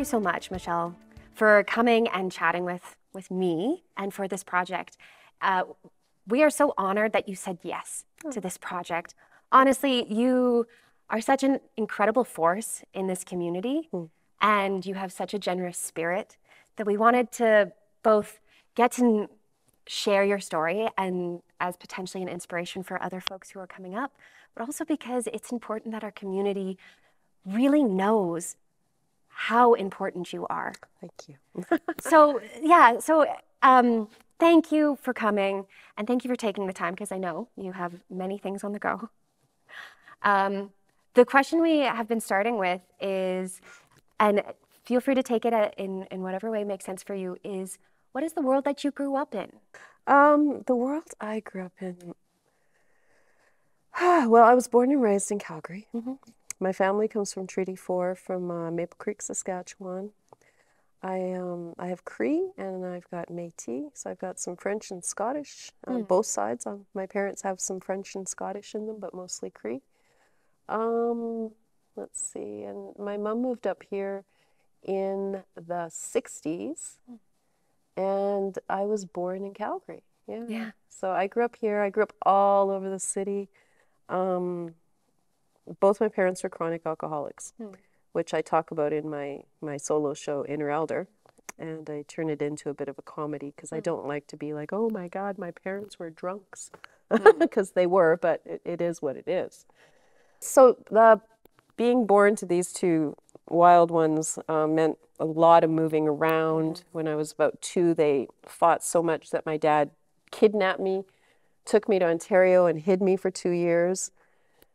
you so much, Michelle, for coming and chatting with me and for this project. We are so honored that you said yes to this project. Honestly, you are such an incredible force in this community, and you have such a generous spirit that we wanted to both get to share your story and as potentially an inspiration for other folks who are coming up, but also because it's important that our community really knows how important you are. Thank you. Thank you for coming, and thank you for taking the time, because I know you have many things on the go. The question we have been starting with is, and feel free to take it in whatever way makes sense for you, is what is the world that you grew up in? The world I grew up in, well, I was born and raised in Calgary. My family comes from Treaty 4 from Maple Creek, Saskatchewan. I have Cree and I've got Métis, so I've got some French and Scottish on both sides. My parents have some French and Scottish in them, but mostly Cree. Let's see, and my mom moved up here in the 60s, and I was born in Calgary. Yeah. So I grew up here. I grew up all over the city. Both my parents were chronic alcoholics, which I talk about in my solo show, Inner Elder, and I turn it into a bit of a comedy because I don't like to be like, oh my God, my parents were drunks, because they were, but it is what it is. So being born to these two wild ones meant a lot of moving around. When I was about 2, they fought so much that my dad kidnapped me, took me to Ontario and hid me for 2 years,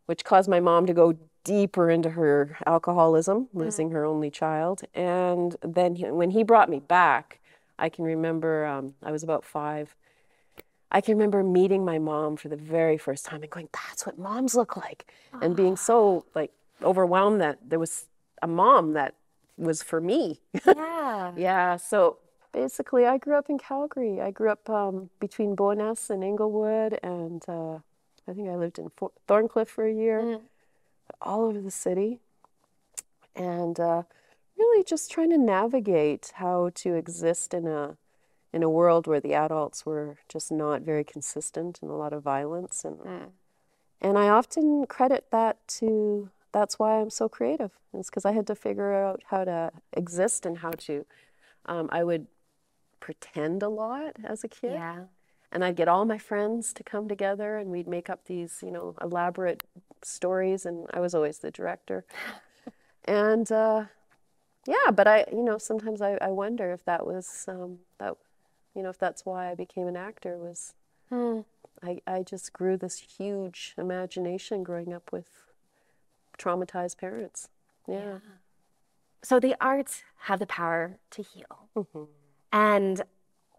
which caused my mom to go deeper into her alcoholism, losing her only child. And then when he brought me back, I can remember, I was about 5, I can remember meeting my mom for the very first time and going, that's what moms look like. And being so like overwhelmed that there was a mom that was for me. Yeah, so basically I grew up in Calgary. I grew up between Bowness and Inglewood, and I think I lived in Thorncliffe for a year, all over the city, and really just trying to navigate how to exist in a world where the adults were just not very consistent and a lot of violence, and I often credit that to, that's why I'm so creative. It's because I had to figure out how to exist and how to, I would pretend a lot as a kid. And I'd get all my friends to come together and we'd make up these, elaborate stories, and I was always the director. And but I, sometimes I wonder if that was, if that's why I became an actor, was I just grew this huge imagination growing up with traumatized parents. Yeah. So the arts have the power to heal. And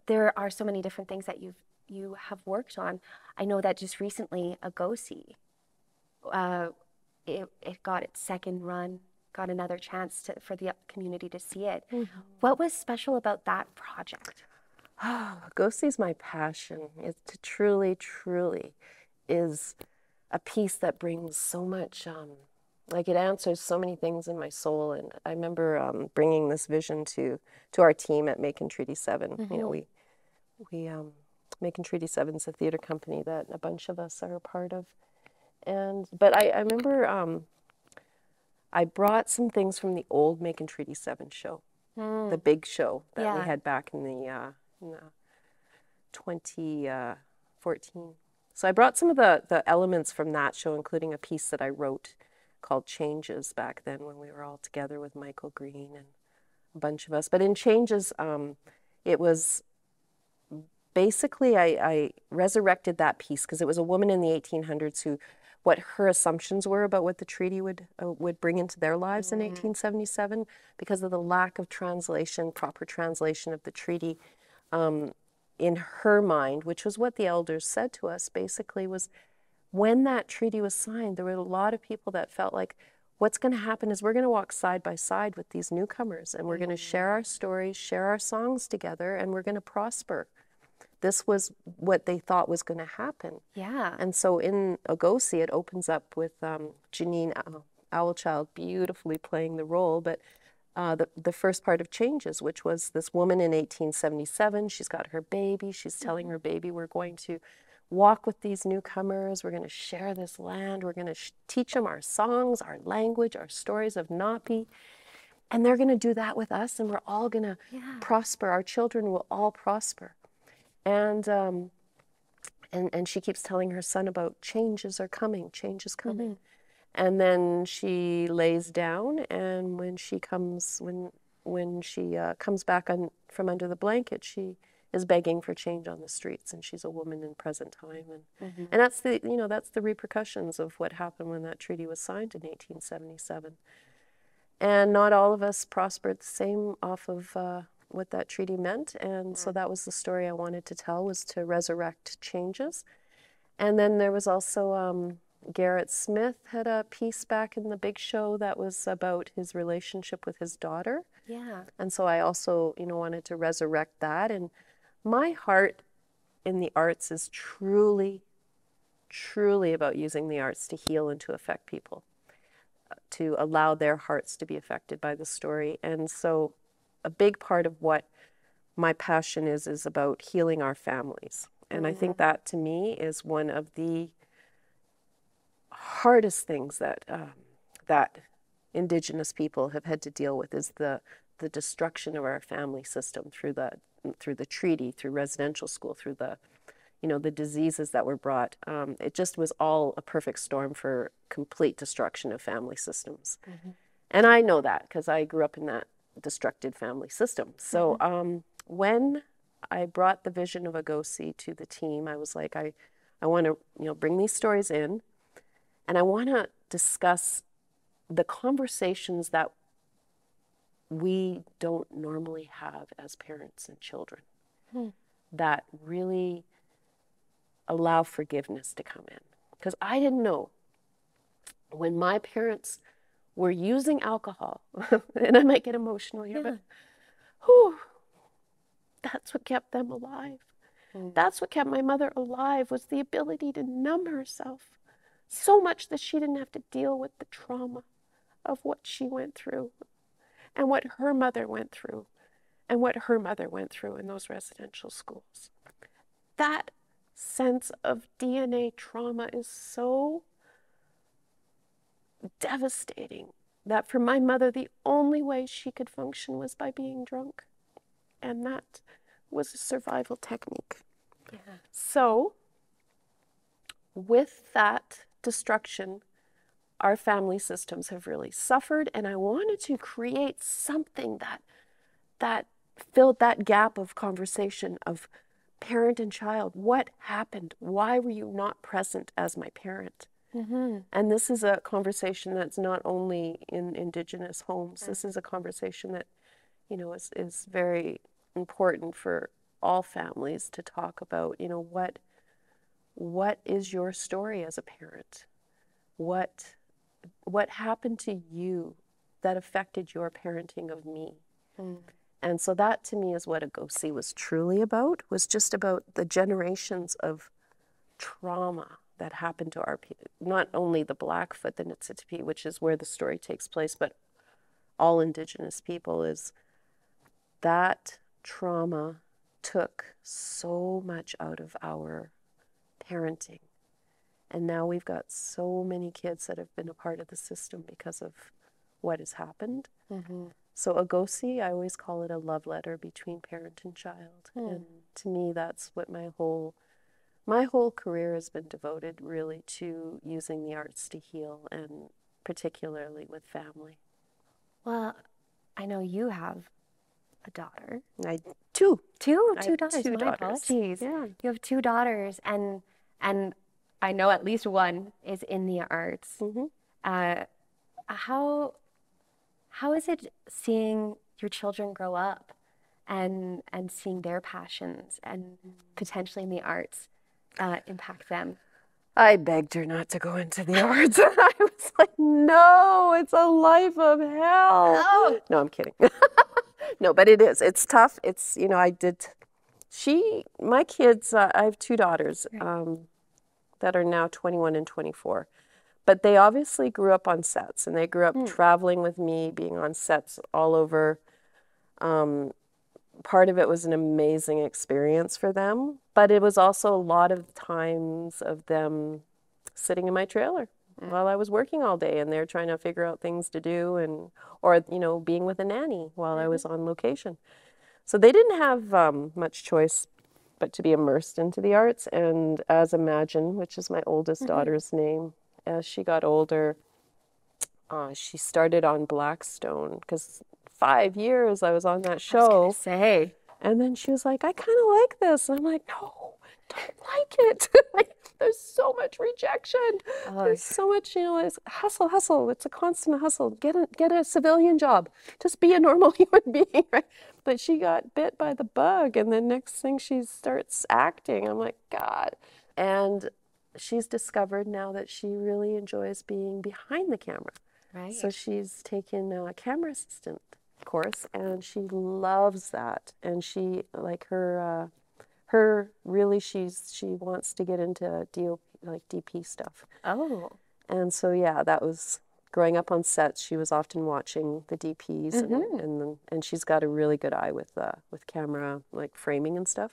there are so many different things that you have worked on. I know that just recently, Agosi, it got its second run, got another chance for the community to see it. What was special about that project? Agosi's my passion. It's to truly, truly is a piece that brings so much, like it answers so many things in my soul. And I remember bringing this vision to our team at Making Treaty 7. We Making Treaty 7 is a theater company that a bunch of us are a part of. But I remember I brought some things from the old Making Treaty 7 show, the big show that we had back in the 2014. So I brought some of the elements from that show, including a piece that I wrote called Changes back then when we were all together with Michael Green and a bunch of us. But in Changes, it was basically I resurrected that piece because it was a woman in the 1800s who, what her assumptions were about what the treaty would bring into their lives in 1877 because of the lack of translation, proper translation of the treaty. In her mind, which was what the elders said to us, basically was when that treaty was signed, there were a lot of people that felt like what's going to happen is we're going to walk side by side with these newcomers and we're going to share our stories, share our songs together, and we're going to prosper. This was what they thought was going to happen. And so in Agosi, it opens up with Janine Owl Child beautifully playing the role, but the first part of Changes, which was this woman in 1877. She's got her baby. She's telling her baby, we're going to walk with these newcomers. We're going to share this land. We're going to teach them our songs, our language, our stories of Napi. And they're going to do that with us, and we're all going to prosper. Our children will all prosper. And she keeps telling her son about changes are coming, change is coming. And then she lays down, and when she comes back from under the blanket, she is begging for change on the streets, and she's a woman in present time. And that's the repercussions of what happened when that treaty was signed in 1877. And not all of us prospered the same off of what that treaty meant. And so that was the story I wanted to tell, was to resurrect changes. And then there was also Garrett Smith had a piece back in the Big Show that was about his relationship with his daughter. Yeah. And so I also, wanted to resurrect that. And my heart in the arts is truly, truly about using the arts to heal and to affect people, to allow their hearts to be affected by the story. And so a big part of what my passion is about healing our families. And I think that, to me, is one of the hardest things that that Indigenous people have had to deal with, is the destruction of our family system through the treaty, through residential school, through the diseases that were brought. It just was all a perfect storm for complete destruction of family systems. And I know that because I grew up in that destructed family system. So when I brought the vision of Agosi to the team, I was like, I want to bring these stories in, and I want to discuss the conversations that we don't normally have as parents and children, that really allow forgiveness to come in. Because I didn't know, when my parents were using alcohol, and I might get emotional here, but that's what kept them alive. That's what kept my mother alive, was the ability to numb herself so much that she didn't have to deal with the trauma of what she went through, and what her mother went through, and what her mother went through in those residential schools. That sense of DNA trauma is so devastating that for my mother, the only way she could function was by being drunk. And that was a survival technique. So with that destruction, our family systems have really suffered, and I wanted to create something that filled that gap of conversation of parent and child. What happened? Why were you not present as my parent? And this is a conversation that's not only in Indigenous homes. This is a conversation that, is very important for all families to talk about. What is your story as a parent? What happened to you that affected your parenting of me? And so that, to me, is what Agosi was truly about, was just about the generations of trauma that happened to our people, not only the Blackfoot, the Niitsitapi, which is where the story takes place, but all Indigenous people. Is that trauma took so much out of our parenting. And now we've got so many kids that have been a part of the system because of what has happened. So Agosi, I always call it a love letter between parent and child. And to me, that's what my whole career has been devoted, really, to using the arts to heal, and particularly with family. Well, I know you have a daughter. Two daughters. Two My daughters. apologies. Yeah. You have two daughters, and I know at least one is in the arts. How is it seeing your children grow up and seeing their passions and potentially in the arts impact them? I begged her not to go into the arts. I was like, no, it's a life of hell. Oh. No, I'm kidding. No, but it is. It's tough. It's, my kids, I have two daughters that are now 21 and 24. But they obviously grew up on sets, and they grew up traveling with me, being on sets all over. Part of it was an amazing experience for them, but it was also a lot of times of them sitting in my trailer while I was working all day, and they're trying to figure out things to do, and or being with a nanny while I was on location. So they didn't have much choice but to be immersed into the arts. And as Imagine, which is my oldest daughter's name, as she got older, she started on Blackstone because 5 years I was on that show. I was gonna say. And then she was like, I kind of like this. And I'm like, no, don't like it. Like, there's so much rejection. There's so much, it's hustle, hustle. It's a constant hustle. Get a civilian job. Just be a normal human being, right? But she got bit by the bug. And then next thing she starts acting. I'm like, God. And she's discovered now that she really enjoys being behind the camera. Right. So she's taken a camera assistant course, and she loves that. And she, like her really, she wants to get into DP stuff. Oh. And so yeah, that was growing up on sets. She was often watching the DPs, and she's got a really good eye with camera, like framing and stuff.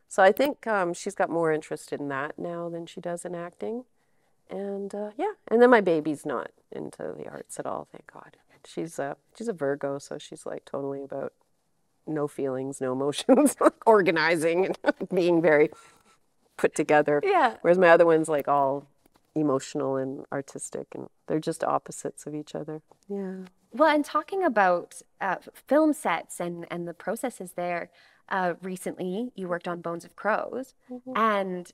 So I think she's got more interest in that now than she does in acting. And yeah, and then my baby's not into the arts at all, thank God. She's a Virgo, so she's like totally about no feelings, no emotions, organizing and being very put together. Yeah. Whereas my other one's like all emotional and artistic, and they're just opposites of each other. Yeah. Well, and talking about film sets and the processes there, recently you worked on Bones of Crows, and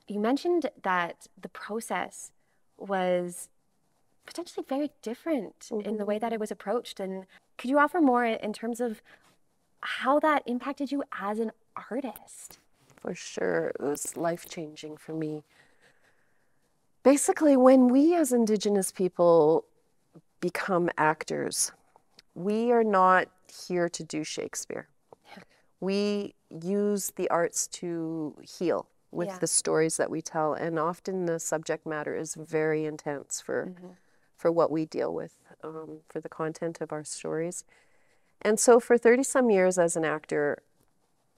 you mentioned that the process was potentially very different in the way that it was approached. And could you offer more in terms of how that impacted you as an artist? For sure. It was life-changing for me. Basically, when we as Indigenous people become actors, we are not here to do Shakespeare. We use the arts to heal with the stories that we tell, and often the subject matter is very intense for what we deal with, for the content of our stories. And so for 30-some years as an actor,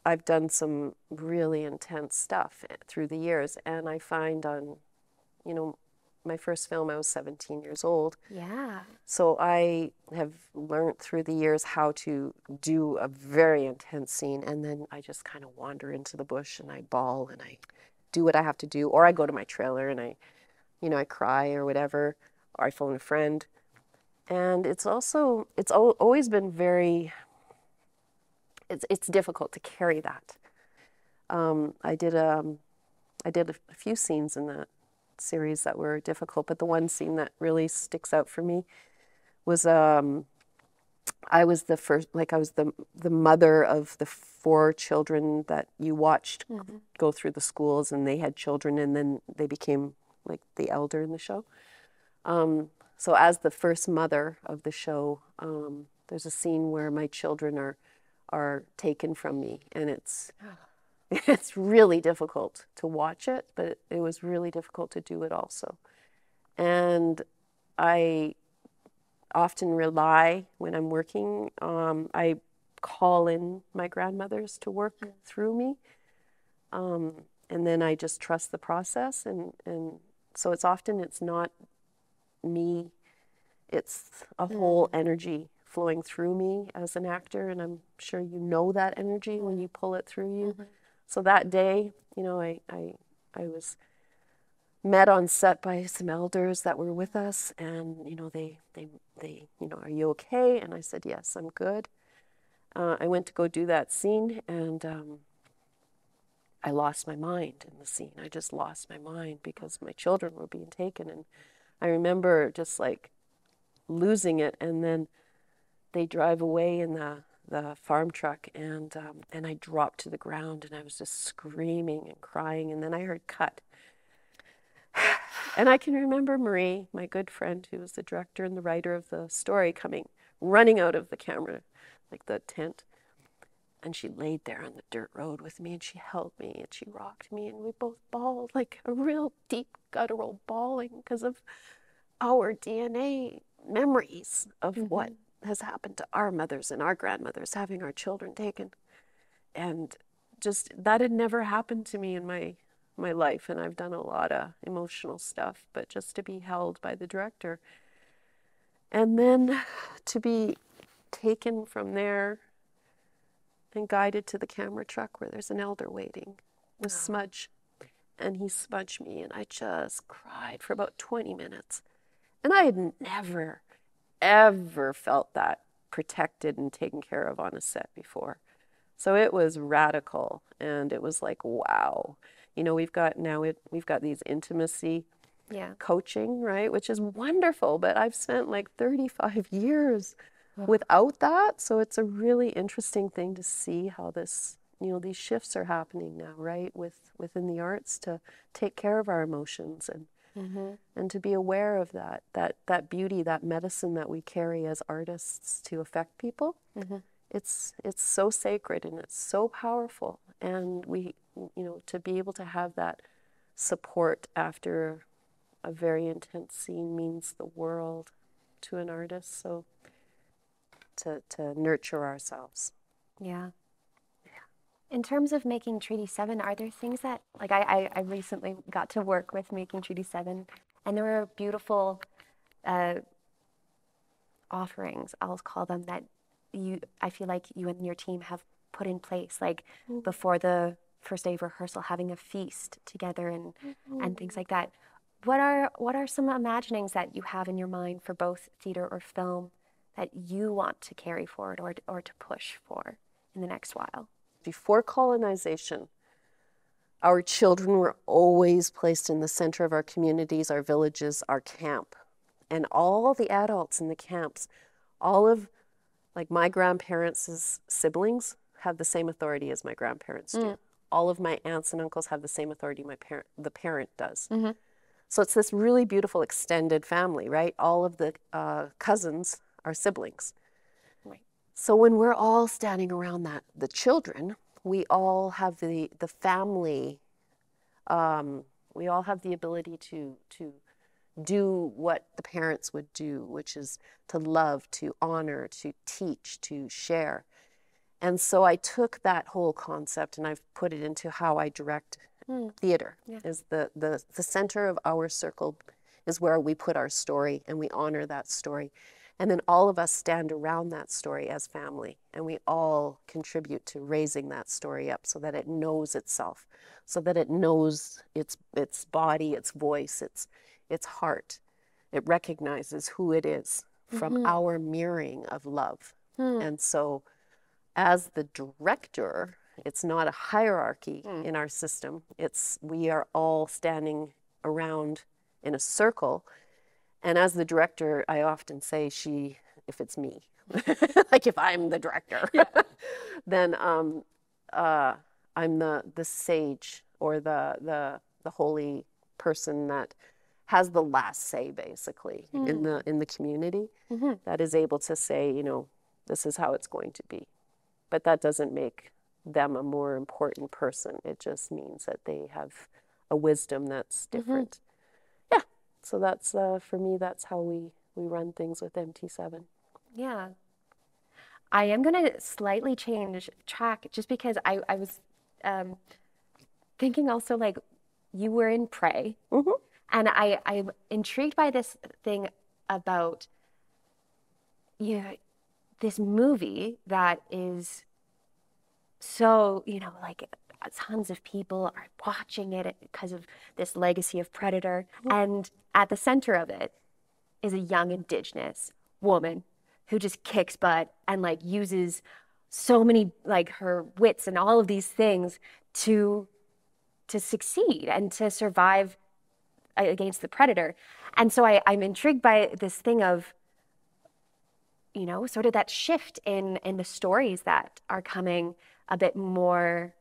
I've done some really intense stuff through the years, and I find on, my first film, I was 17 years old. Yeah. So I have learned through the years how to do a very intense scene, and then I just kind of wander into the bush and I bawl and I do what I have to do, or I go to my trailer and I cry or whatever, or I phone a friend. And it's always been very, it's difficult to carry that. I did a few scenes in that series that were difficult, but the one scene that really sticks out for me was I was the first, I was the mother of the 4 children that you watched go through the schools, and they had children, and then they became like the elder in the show. So as the first mother of the show, there's a scene where my children are taken from me, and it's really difficult to watch it, but it was really difficult to do it also. And I often rely, when I'm working, I call in my grandmothers to work through me. And then I just trust the process. And so it's not me, it's a whole energy flowing through me as an actor. And I'm sure you know that energy when you pull it through you. So that day, I was met on set by some elders that were with us, and they are you okay? And I said, yes, I'm good. I went to go do that scene, and I lost my mind in the scene. I just lost my mind because my children were being taken, and I remember just like losing it. And then they drive away in the farm truck, and I dropped to the ground, and I was just screaming and crying, and then I heard cut. And I can remember Marie, my good friend, who was the director and the writer of the story, running out of the camera, like the tent. And she laid there on the dirt road with me, and she held me, and she rocked me, and we both bawled, like a real deep guttural bawling because of our DNA memories of what has happened to our mothers and our grandmothers having our children taken. And just that had never happened to me in my life, and I've done a lot of emotional stuff, but just to be held by the director and then to be taken from there and guided to the camera truck where there's an elder waiting with Smudge, and he smudged me, and I just cried for about 20 minutes. And I had never, ever felt that protected and taken care of on a set before. So it was radical, and it was like, wow. You know, we've got these intimacy coaching, right, which is wonderful, but I've spent like 35 years without that. So it's a really interesting thing to see how this, you know, these shifts are happening now, right, within the arts to take care of our emotions and to be aware of that beauty, that medicine that we carry as artists to affect people. It's so sacred and it's so powerful, and we, you know, to be able to have that support after a very intense scene means the world to an artist. So to nurture ourselves. Yeah. In terms of making Treaty 7, are there things that, like I recently got to work with making Treaty 7, and there were beautiful offerings, I'll call them, that I feel like you and your team have put in place, like before the first day of rehearsal, having a feast together and things like that. What are some imaginings that you have in your mind for both theater or film that you want to carry forward or to push for in the next while? Before colonization, our children were always placed in the center of our communities, our villages, our camp. And all the adults in the camps, all of, like, my grandparents' siblings have the same authority as my grandparents do. All of my aunts and uncles have the same authority the parent does. So it's this really beautiful extended family, right? All of the cousins are siblings. Right. So when we're all standing around the children, we all have the family, we all have the ability to do what the parents would do, which is to love, to honor, to teach, to share. And so I took that whole concept and I've put it into how I direct theater. Is the center of our circle is where we put our story and we honor that story. And then all of us stand around that story as family, and we all contribute to raising that story up so that it knows itself, so that it knows its body, its voice, its heart. It recognizes who it is from our mirroring of love. And so as the director, it's not a hierarchy in our system. We are all standing around in a circle. And as the director, I often say if it's me, like if I'm the director, then I'm the sage or the holy person that has the last say, basically, in the community, that is able to say, you know, this is how it's going to be. But that doesn't make them a more important person. It just means that they have a wisdom that's different. So that's, for me, that's how we run things with MT7. Yeah. I am going to slightly change track just because I was thinking also, like, you were in Prey. And I'm intrigued by this thing about this movie that is so, you know, like, tons of people are watching it because of this legacy of Predator. And at the center of it is a young Indigenous woman who just kicks butt and, like, uses so many, like, her wits and all of these things to succeed and to survive against the Predator. And so I'm intrigued by this thing of, you know, sort of that shift in the stories that are coming a bit more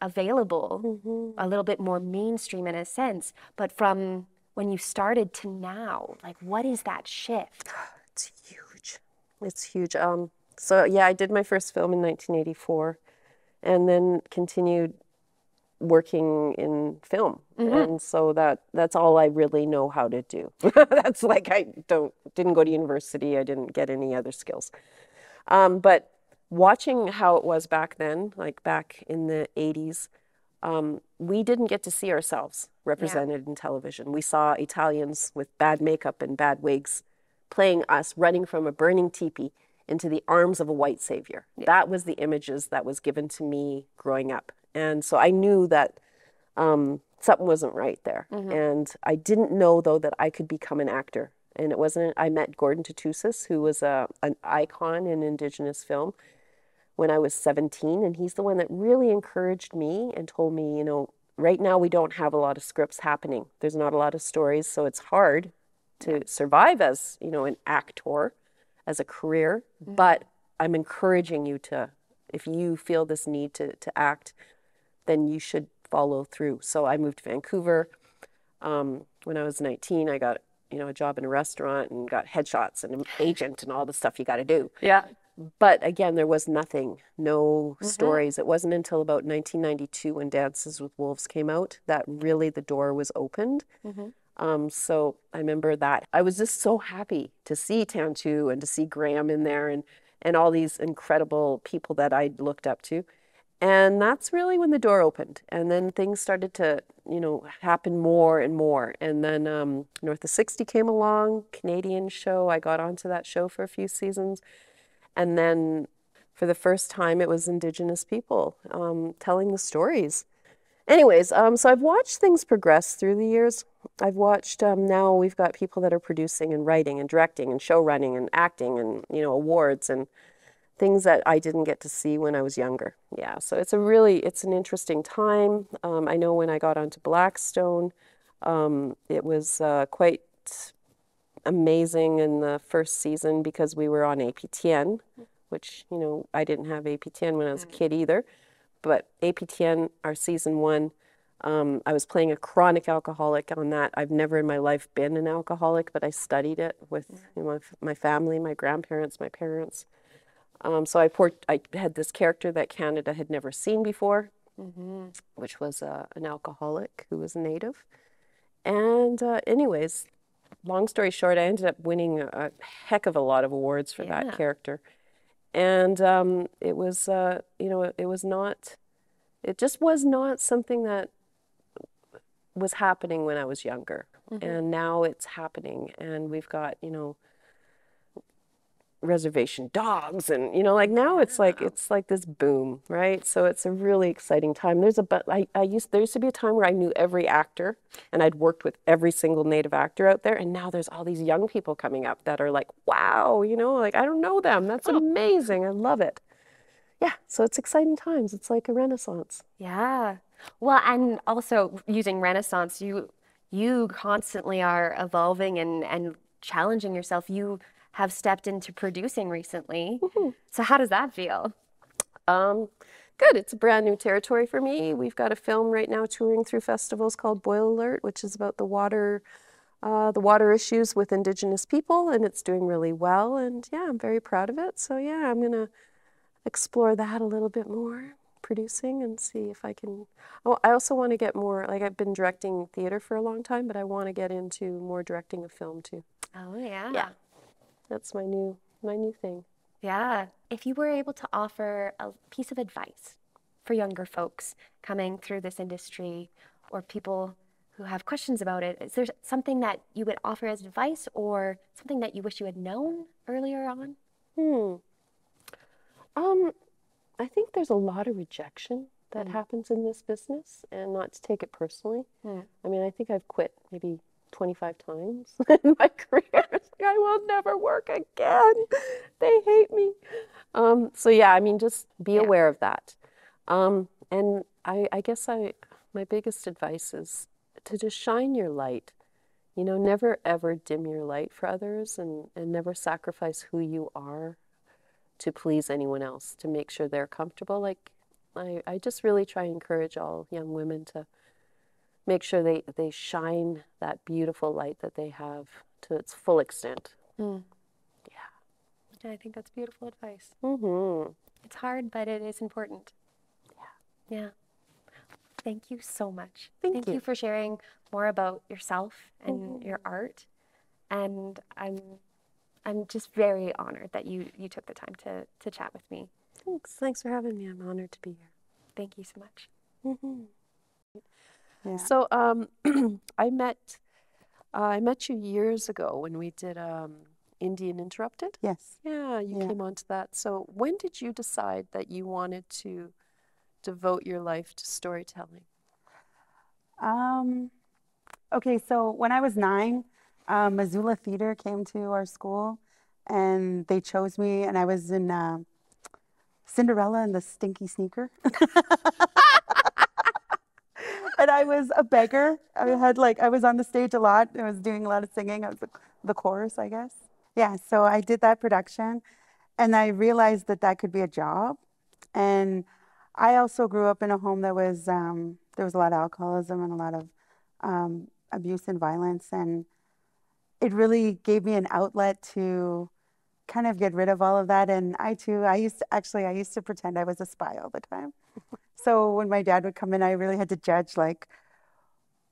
available, a little bit more mainstream in a sense, but from when you started to now, like, what is that shift? It's huge. It's huge. So yeah, I did my first film in 1984, and then continued working in film. And so that's all I really know how to do. That's like, I didn't go to university. I didn't get any other skills. But watching how it was back then, like back in the 80s, we didn't get to see ourselves represented in television. We saw Italians with bad makeup and bad wigs playing us running from a burning teepee into the arms of a white savior. That was the images that was given to me growing up. And so I knew that something wasn't right there. And I didn't know, though, that I could become an actor. And it wasn't, I met Gordon Tootoosis, who was an icon in Indigenous film, when I was 17. And he's the one that really encouraged me and told me, you know, right now we don't have a lot of scripts happening. There's not a lot of stories, so it's hard to survive as, you know, an actor, as a career. But I'm encouraging you to, if you feel this need to act, then you should follow through. So I moved to Vancouver. When I was 19, I got, you know, a job in a restaurant and got headshots and an agent and all the stuff you got to do. Yeah. But again, there was nothing, no stories. It wasn't until about 1992 when Dances with Wolves came out that really the door was opened. So I remember that. I was just so happy to see Tantu and to see Graham in there and all these incredible people that I looked up to. And that's really when the door opened. And then things started to, you know, happen more and more. And then North of 60 came along, Canadian show. I got onto that show for a few seasons. And then for the first time, it was Indigenous people telling the stories. Anyways, so I've watched things progress through the years. I've watched, now we've got people that are producing and writing and directing and show running and acting and, you know, awards and things that I didn't get to see when I was younger. Yeah, so it's an interesting time. I know when I got onto Blackstone, it was quite amazing in the first season because we were on APTN, which, you know, I didn't have APTN when I was a kid either. But APTN, our season 1, I was playing a chronic alcoholic on that. I've never in my life been an alcoholic, but I studied it with, you know, my family, my grandparents, my parents. So I had this character that Canada had never seen before, which was an alcoholic who was a native. And anyways, long story short, I ended up winning a heck of a lot of awards for that character. And it was, you know, it just was not something that was happening when I was younger. And now it's happening. And we've got, you know, reservation dogs and, you know, like now it's like this boom, right? So it's a really exciting time. There used to be a time where I knew every actor and I'd worked with every single Native actor out there, and now there's all these young people coming up that are like, wow, you know, like I don't know them. That's amazing. I love it. Yeah, so it's exciting times. It's like a renaissance. Yeah. Well, and also using renaissance, you constantly are evolving and challenging yourself. You have stepped into producing recently. So how does that feel? Good. It's a brand new territory for me. We've got a film right now touring through festivals called Boil Alert, which is about the water issues with Indigenous people, and it's doing really well. And yeah, I'm very proud of it. So yeah, I'm gonna explore that a little bit more, producing, and see if I can. Oh, I also want to get more. Like I've been directing theater for a long time, but I want to get into more directing of film too. Oh yeah. Yeah. That's my new thing. Yeah. If you were able to offer a piece of advice for younger folks coming through this industry or people who have questions about it, is there something that you would offer as advice or something that you wish you had known earlier on? I think there's a lot of rejection that happens in this business, and not to take it personally. I mean, I think I've quit maybe 25 times in my career. It's like, I will never work again. They hate me. So yeah, I mean, just be aware of that. And I guess my biggest advice is to just shine your light. You know, never ever dim your light for others, and never sacrifice who you are to please anyone else, to make sure they're comfortable. Like I just really try and encourage all young women to make sure they shine that beautiful light that they have to its full extent. Yeah. I think that's beautiful advice. Mm-hmm. It's hard, but it is important. Yeah. Thank you so much. Thank you. you for sharing more about yourself and your art. And I'm just very honored that you took the time to chat with me. Thanks for having me. I'm honored to be here. Thank you so much. Yeah. So I met you years ago when we did Indian Interrupted. Yes. Yeah, you came onto that. So when did you decide that you wanted to devote your life to storytelling? Okay, so when I was 9, Missoula Theater came to our school, and they chose me, and I was in Cinderella and the Stinky Sneaker. And I was a beggar. I was on the stage a lot. I was doing a lot of singing. I was the chorus, I guess. Yeah, so I did that production, and I realized that that could be a job. And I also grew up in a home that was there was a lot of alcoholism and a lot of abuse and violence, and it really gave me an outlet to kind of get rid of all of that. And I used to pretend I was a spy all the time. So when my dad would come in, I really had to judge like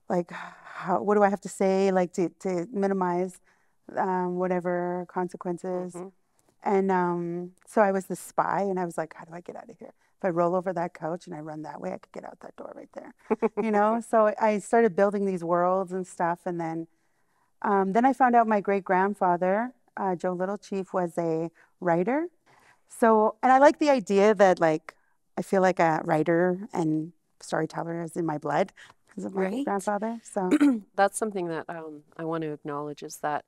what do I have to say, like to minimize whatever consequences. And so I was the spy, and I was like, how do I get out of here? If I roll over that couch and I run that way, I could get out that door right there, you know? So I started building these worlds and stuff. And then I found out my great-grandfather, Joe Little Chief, was a writer. So, and I like the idea that like, I feel like a writer and storyteller is in my blood because of my grandfather. So That's something that I want to acknowledge, is that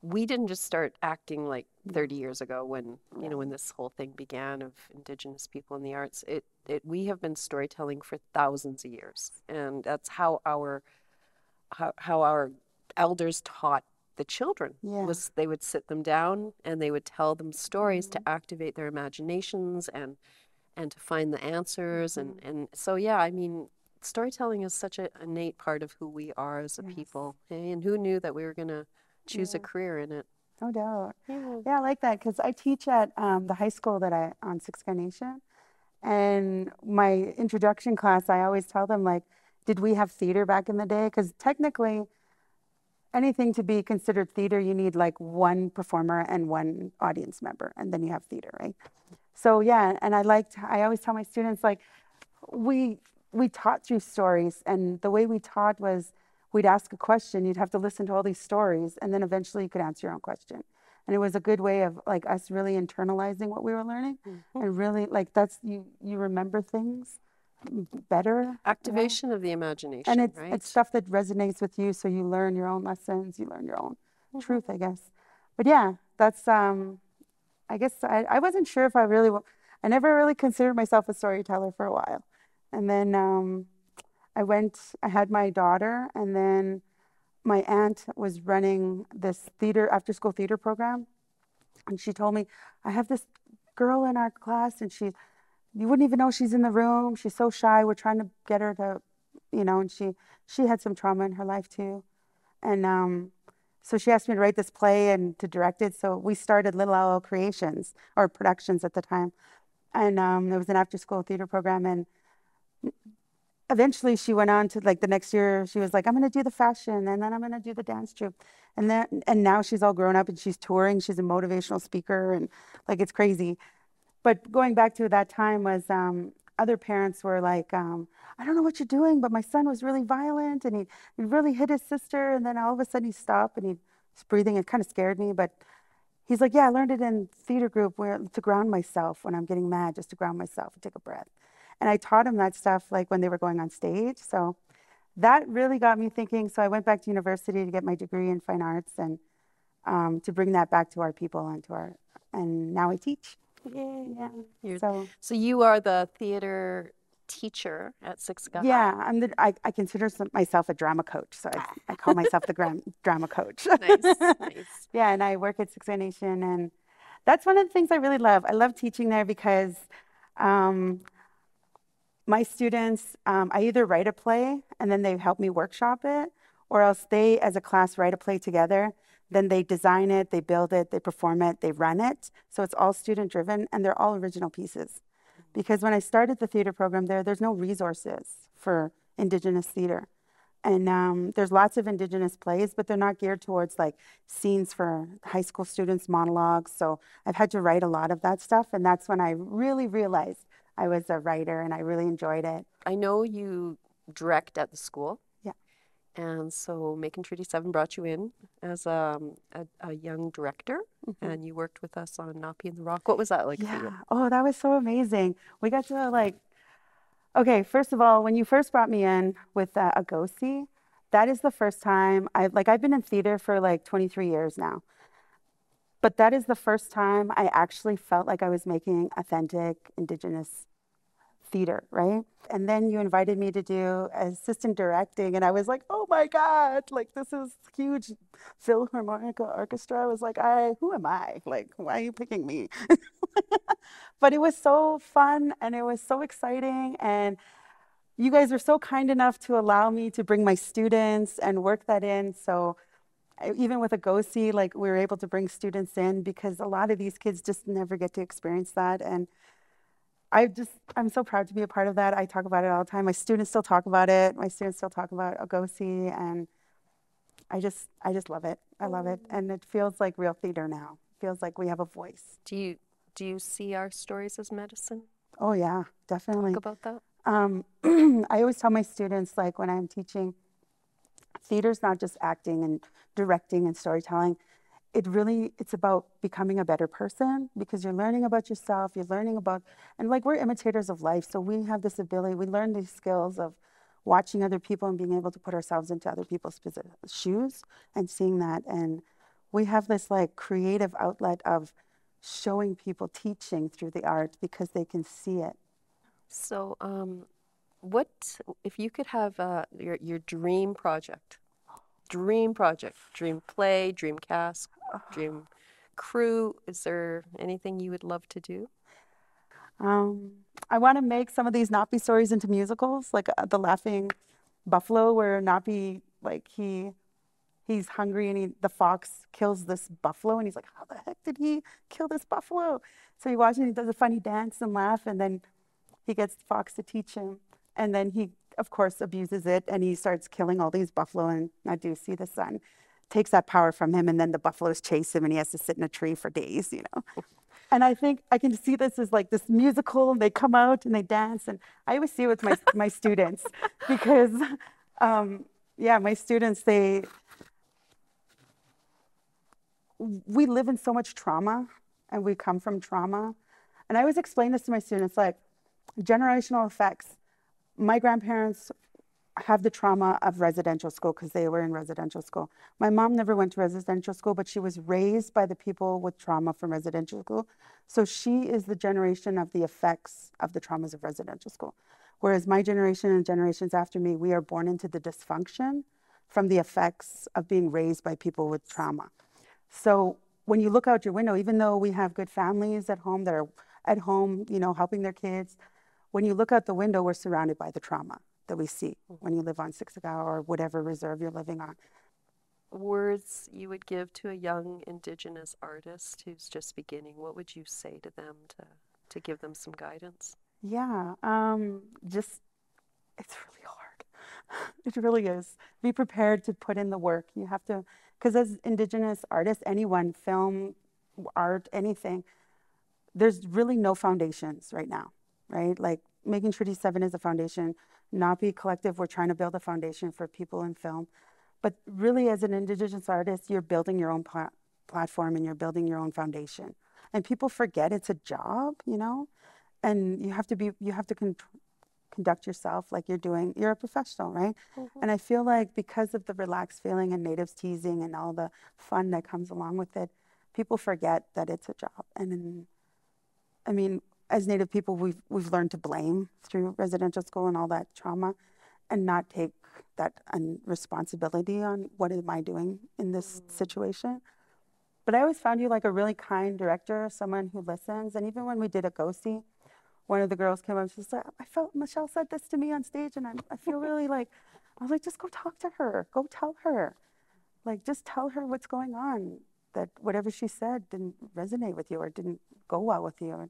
we didn't just start acting like 30 years ago when, you know, when this whole thing began of Indigenous people in the arts. We have been storytelling for thousands of years. And that's how our elders taught the children. Was they would sit them down and they would tell them stories to activate their imaginations and to find the answers. And so, yeah, I mean, storytelling is such an innate part of who we are as a people. And who knew that we were going to choose a career in it? no doubt. Yeah, I like that because I teach at the high school on Siksika Nation. And my introduction class, I always tell them, like, did we have theater back in the day? Because technically, anything to be considered theater, you need like one performer and one audience member, and then you have theater, right? So yeah, and I always tell my students, like, we taught through stories, and the way we taught was we'd ask a question, you'd have to listen to all these stories, and then eventually you could answer your own question. And it was a good way of like us really internalizing what we were learning, and really like you remember things better. Activation of the imagination, and right? It's stuff that resonates with you, so you learn your own lessons, you learn your own truth, I guess. But yeah, that's I guess I wasn't sure if I never really considered myself a storyteller for a while. And then I had my daughter, and then my aunt was running this after-school theater program. And she told me, I have this girl in our class, and you wouldn't even know she's in the room. She's so shy. We're trying to get her to, and she had some trauma in her life too. And so she asked me to write this play and to direct it. So we started Little Owl Creations, or Productions at the time. And it was an after-school theater program. And eventually she went on to, like, the next year, she was like, I'm going to do the fashion, and then I'm going to do the dance troupe. And now she's all grown up and she's touring. She's a motivational speaker, and like, it's crazy. But going back to that time was other parents were like, I don't know what you're doing, but my son was really violent, and he really hit his sister. And then all of a sudden he stopped and he was breathing. It kind of scared me, but he's like, yeah, I learned it in theater group to ground myself when I'm getting mad, just to ground myself and take a breath. And I taught him that stuff like when they were going on stage. So that really got me thinking. So I went back to university to get my degree in fine arts, and to bring that back to our people and now I teach. Yeah. So you are the theater teacher at Siksika. Yeah, I consider myself a drama coach. So I call myself the drama coach. Nice. Yeah, and I work at Siksika Nation, and that's one of the things I really love. I love teaching there because my students, I either write a play and then they help me workshop it, or else they, as a class, write a play together. Then they design it, they build it, they perform it, they run it. So it's all student driven, and they're all original pieces. Because when I started the theater program there's no resources for Indigenous theater. And there's lots of Indigenous plays, but they're not geared towards like scenes for high school students, monologues. So I've had to write a lot of that stuff. And that's when I really realized I was a writer and I really enjoyed it. I know you direct at the school. Yeah. And so Making Treaty 7 brought you in as a young director, and you worked with us on Not Be in the Rock. What was that like for you? Oh, that was so amazing. We got to like, okay, first of all, when you first brought me in with Agosi, that is the first time I've been in theater for like 23 years now. But that is the first time I actually felt like I was making authentic Indigenous theater, right? And then you invited me to do assistant directing, and I was like, oh my God, like this is huge Philharmonic Orchestra. I was like, who am I? Like, why are you picking me? But it was so fun and it was so exciting, and you guys were so kind enough to allow me to bring my students and work that in. So even with Agosi, like we were able to bring students in because a lot of these kids just never get to experience that. And I'm so proud to be a part of that. I talk about it all the time. My students still talk about it. My students still talk about Agosi, and I just love it. I love it. And it feels like real theater now. It feels like we have a voice. Do you see our stories as medicine? Oh yeah, definitely. Talk about that. I always tell my students, like when I'm teaching, theater's not just acting and directing and storytelling. It's about becoming a better person, because you're learning about yourself, you're learning about, and like we're imitators of life. So we have this ability, we learn these skills of watching other people and being able to put ourselves into other people's shoes and seeing that. And we have this like creative outlet of showing people, teaching through the art because they can see it. So what, if you could have your dream project, dream play, dream cast, dream crew, is there anything you would love to do? I want to make some of these Napi stories into musicals, like The Laughing Buffalo, where Napi, like he's hungry and the fox kills this buffalo, and he's like, how the heck did he kill this buffalo? So he watches and he does a funny dance and laugh, and then he gets the fox to teach him, and then he, of course, abuses it, and he starts killing all these buffalo, and Nadusi, the son, takes that power from him, and then the buffaloes chase him, and he has to sit in a tree for days, you know. And I think I can see this as like this musical, and they come out and they dance, and I always see it with my students, because, my students, we live in so much trauma, and we come from trauma. And I always explain this to my students, like generational effects. My grandparents have the trauma of residential school because they were in residential school. My mom never went to residential school, but she was raised by the people with trauma from residential school. So she is the generation of the effects of the traumas of residential school. Whereas my generation and generations after me, we are born into the dysfunction from the effects of being raised by people with trauma. So when you look out your window, even though we have good families at home that are at home, you know, helping their kids, when you look out the window, we're surrounded by the trauma that we see when you live on Siksika or whatever reserve you're living on. Words you would give to a young Indigenous artist who's just beginning, what would you say to them to give them some guidance? Yeah, it's really hard. It really is. Be prepared to put in the work. You have to, because as Indigenous artists, anyone, film, art, anything, there's really no foundations right now, right? Like Making Treaty 7 is a foundation. Napi Collective, we're trying to build a foundation for people in film. But really, as an Indigenous artist, you're building your own platform and you're building your own foundation. And people forget it's a job, you know? And you have to conduct yourself like you're a professional, right? Mm-hmm. And I feel like because of the relaxed feeling and natives teasing and all the fun that comes along with it, people forget that it's a job. And I mean, as Native people, we've learned to blame through residential school and all that trauma, and not take that responsibility on what am I doing in this situation. But I always found you like a really kind director, someone who listens. And even when we did Agosi, one of the girls came up and she said, I felt Michelle said this to me on stage, and I feel really like, I was like, just go talk to her, go tell her. Like, just tell her what's going on, that whatever she said didn't resonate with you or didn't go well with you.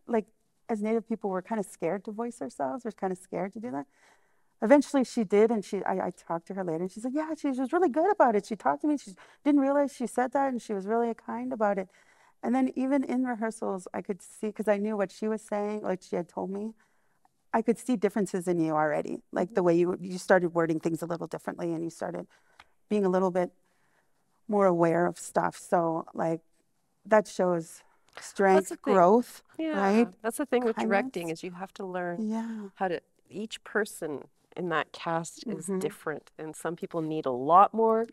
Like, as Native people, we're kind of scared to voice ourselves. We're kind of scared to do that. Eventually she did, and I talked to her later, and she's like, yeah, she was really good about it. She talked to me. She didn't realize she said that, and she was really kind about it. And then even in rehearsals, I could see, because I knew what she was saying, like she had told me, I could see differences in you already, like the way you started wording things a little differently, and you started being a little bit more aware of stuff. So like that shows strength, growth, right? That's the thing with Kindness. directing, is you have to learn how to, each person in that cast is different, and some people need a lot more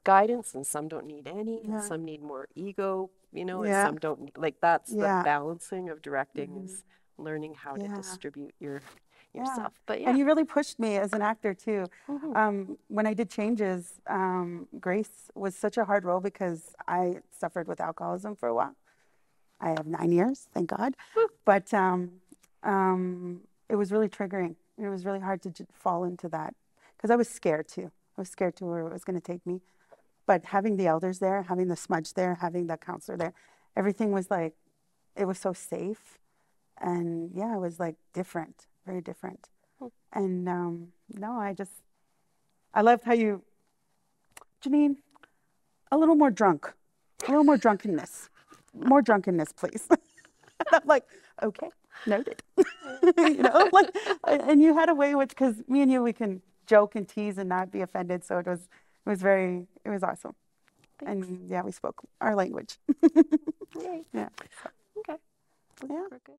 guidance, and some don't need any, and some need more ego, you know, and some don't need, like that's the balancing of directing, is learning how to distribute yourself. But and you really pushed me as an actor too. When I did Changes, Grace was such a hard role because I suffered with alcoholism for a while. I have 9 years, thank God. But it was really triggering. It was really hard to fall into that because I was scared too. I was scared to where it was going to take me. But having the elders there, having the smudge there, having the counselor there, everything was like, it was so safe. And yeah, it was like different, very different. And no, I loved how you, Janine, a little more drunk, a little more drunkenness, please. I'm like, okay, noted. You know, like, and you had a way which, because me and you, we can joke and tease and not be offended. So it was awesome. Thanks. And yeah, we spoke our language. Yay. Yeah. Okay. Yeah. We're good.